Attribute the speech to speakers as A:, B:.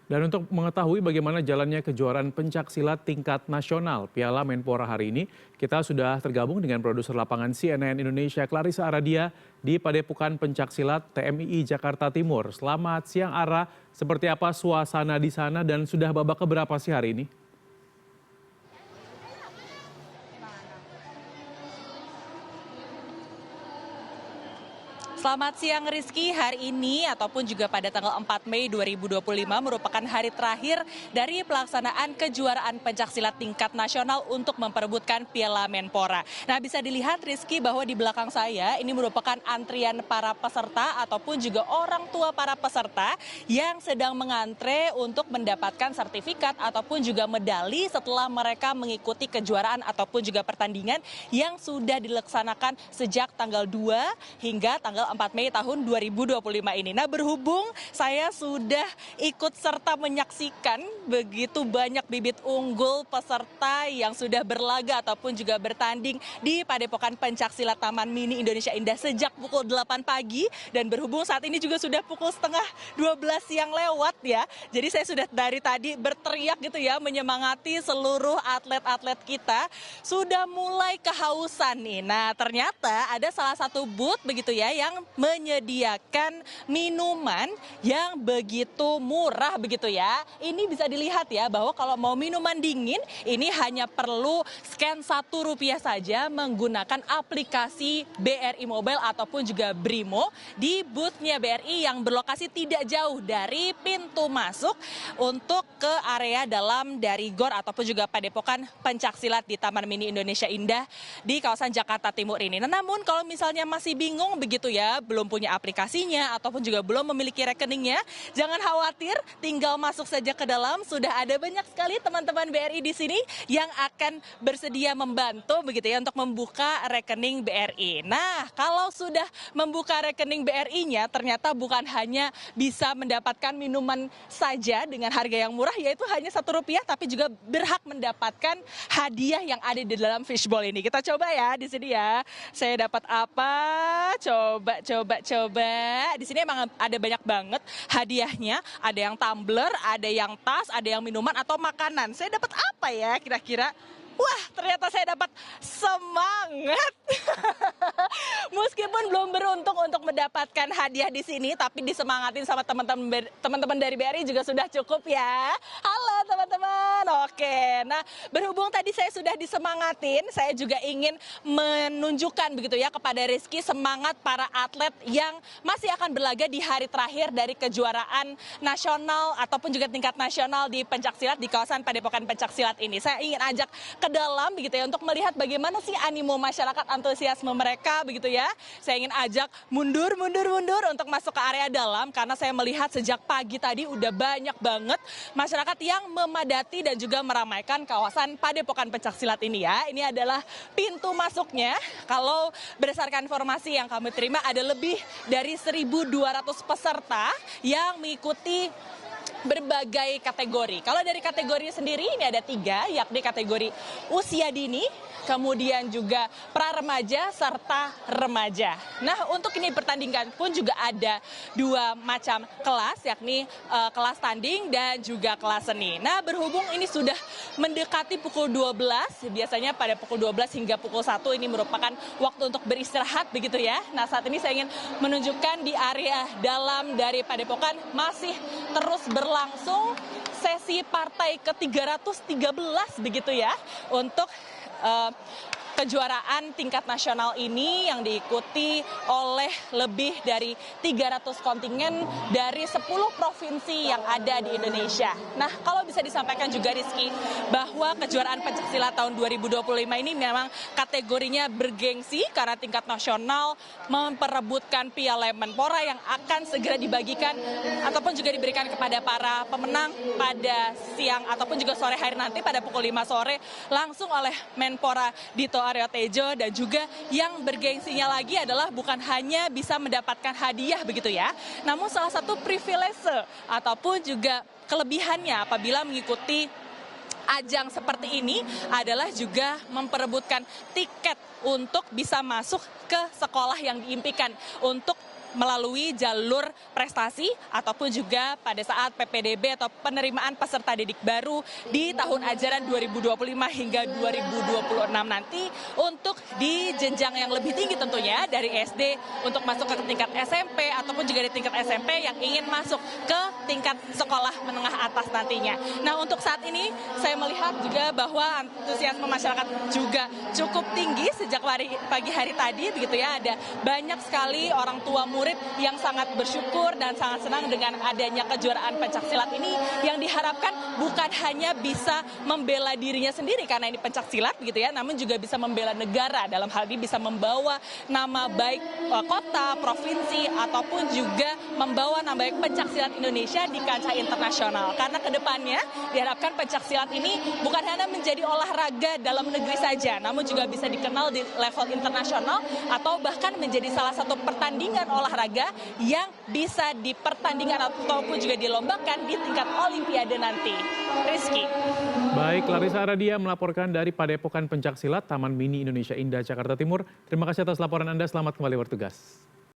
A: Dan untuk mengetahui bagaimana jalannya kejuaraan pencaksilat tingkat nasional Piala Menpora hari ini, kita sudah tergabung dengan produser lapangan CNN Indonesia Clarissa Aradia di Padepokan Pencaksilat TMII Jakarta Timur. Selamat siang Ara, seperti apa suasana di sana dan sudah babak keberapa sih hari ini?
B: Selamat siang Rizky, hari ini ataupun juga pada tanggal 4 Mei 2025 merupakan hari terakhir dari pelaksanaan kejuaraan pencaksilat tingkat nasional untuk memperebutkan Piala Menpora. Nah, bisa dilihat Rizky bahwa di belakang saya ini merupakan antrian para peserta ataupun juga orang tua para peserta yang sedang mengantre untuk mendapatkan sertifikat ataupun juga medali setelah mereka mengikuti kejuaraan ataupun juga pertandingan yang sudah dilaksanakan sejak tanggal 2 hingga tanggal 4 Mei tahun 2025 ini. Nah, berhubung saya sudah ikut serta menyaksikan begitu banyak bibit unggul peserta yang sudah berlaga ataupun juga bertanding di Padepokan Pencaksilat Taman Mini Indonesia Indah sejak pukul 8 pagi dan berhubung saat ini juga sudah pukul setengah 12 siang lewat ya. Jadi saya sudah dari tadi berteriak gitu ya menyemangati seluruh atlet-atlet kita sudah mulai kehausan nih. Nah, ternyata ada salah satu booth begitu ya yang menyediakan minuman yang begitu murah begitu ya. Ini bisa dilihat ya bahwa kalau mau minuman dingin ini hanya perlu scan Rp1 saja menggunakan aplikasi BRI Mobile ataupun juga Brimo di boothnya BRI yang berlokasi tidak jauh dari pintu masuk untuk ke area dalam dari GOR ataupun juga Padepokan Pencaksilat di Taman Mini Indonesia Indah di kawasan Jakarta Timur ini. Nah, namun kalau misalnya masih bingung begitu ya, belum punya aplikasinya ataupun juga belum memiliki rekeningnya, jangan khawatir, tinggal masuk saja ke dalam. Sudah ada banyak sekali teman-teman BRI di sini yang akan bersedia membantu begitu ya untuk membuka rekening BRI. Nah, kalau sudah membuka rekening BRI-nya, ternyata bukan hanya bisa mendapatkan minuman saja dengan harga yang murah, yaitu hanya Rp1, tapi juga berhak mendapatkan hadiah yang ada di dalam fishbowl ini. Kita coba ya di sini ya. Saya dapat apa? Coba. Di sini emang ada banyak banget hadiahnya. Ada yang tumbler, ada yang tas, ada yang minuman atau makanan. Saya dapat apa ya kira-kira? Wah, ternyata saya dapat semangat. Meskipun belum beruntung untuk mendapatkan hadiah di sini, tapi disemangatin sama teman-teman dari BRI juga sudah cukup ya. Halo teman-teman. Oke, nah berhubung tadi saya sudah disemangatin, saya juga ingin menunjukkan begitu ya kepada Rizky semangat para atlet yang masih akan berlaga di hari terakhir dari kejuaraan nasional ataupun juga tingkat nasional di pencaksilat di kawasan Padepokan Pencaksilat ini. Saya ingin ajak ke dalam begitu ya untuk melihat bagaimana sih animo masyarakat, antusiasme mereka begitu ya. Saya ingin ajak mundur untuk masuk ke area dalam karena saya melihat sejak pagi tadi udah banyak banget masyarakat yang memadati dan juga meramaikan kawasan Padepokan Pencaksilat ini ya. Ini adalah pintu masuknya. Kalau berdasarkan informasi yang kami terima ada lebih dari 1.200 peserta yang mengikuti berbagai kategori. Kalau dari kategori sendiri ini ada 3, yakni kategori usia dini, kemudian juga pra-remaja serta remaja. Nah, untuk ini pertandingan pun juga ada 2 macam kelas, yakni kelas tanding dan juga kelas seni. Nah, berhubung ini sudah mendekati pukul 12, biasanya pada pukul 12 hingga pukul 1 ini merupakan waktu untuk beristirahat begitu ya. Nah, saat ini saya ingin menunjukkan di area dalam dari Padepokan masih terus berlangsung sesi partai ke-313 begitu ya untuk kejuaraan tingkat nasional ini yang diikuti oleh lebih dari 300 kontingen dari 10 provinsi yang ada di Indonesia. Nah, kalau bisa disampaikan juga Rizky, bahwa kejuaraan pencaksilat tahun 2025 ini memang kategorinya bergengsi karena tingkat nasional memperebutkan Piala Menpora yang akan segera dibagikan ataupun juga diberikan kepada para pemenang pada siang ataupun juga sore hari nanti pada pukul 5 sore langsung oleh Menpora Dito Aryo Tejo. Dan juga yang bergengsinya lagi adalah bukan hanya bisa mendapatkan hadiah begitu ya, namun salah satu privilege ataupun juga kelebihannya apabila mengikuti ajang seperti ini adalah juga memperebutkan tiket untuk bisa masuk ke sekolah yang diimpikan untuk melalui jalur prestasi ataupun juga pada saat PPDB atau penerimaan peserta didik baru di tahun ajaran 2025 hingga 2026 nanti untuk di jenjang yang lebih tinggi tentunya dari SD untuk masuk ke tingkat SMP ataupun juga di tingkat SMP yang ingin masuk ke tingkat sekolah menengah atas nantinya. Nah, untuk saat ini saya melihat juga bahwa antusiasme masyarakat juga cukup tinggi sejak pagi hari tadi begitu ya. Ada banyak sekali orang tua murid yang sangat bersyukur dan sangat senang dengan adanya kejuaraan pencaksilat ini yang diharapkan bukan hanya bisa membela dirinya sendiri karena ini pencaksilat begitu ya, namun juga bisa membela negara, dalam hal ini bisa membawa nama baik kota, provinsi ataupun juga membawa nama baik pencaksilat Indonesia di kancah internasional. Karena kedepannya diharapkan pencaksilat ini bukan hanya menjadi olahraga dalam negeri saja, namun juga bisa dikenal di level internasional atau bahkan menjadi salah satu pertandingan olahraga yang bisa dipertandingkan ataupun juga dilombakan di tingkat Olimpiade nanti. Rizky.
A: Baik, Clarissa Aradia melaporkan dari Padepokan Pencaksilat Taman Mini Indonesia Indah, Jakarta Timur. Terima kasih atas laporan Anda, selamat kembali bertugas.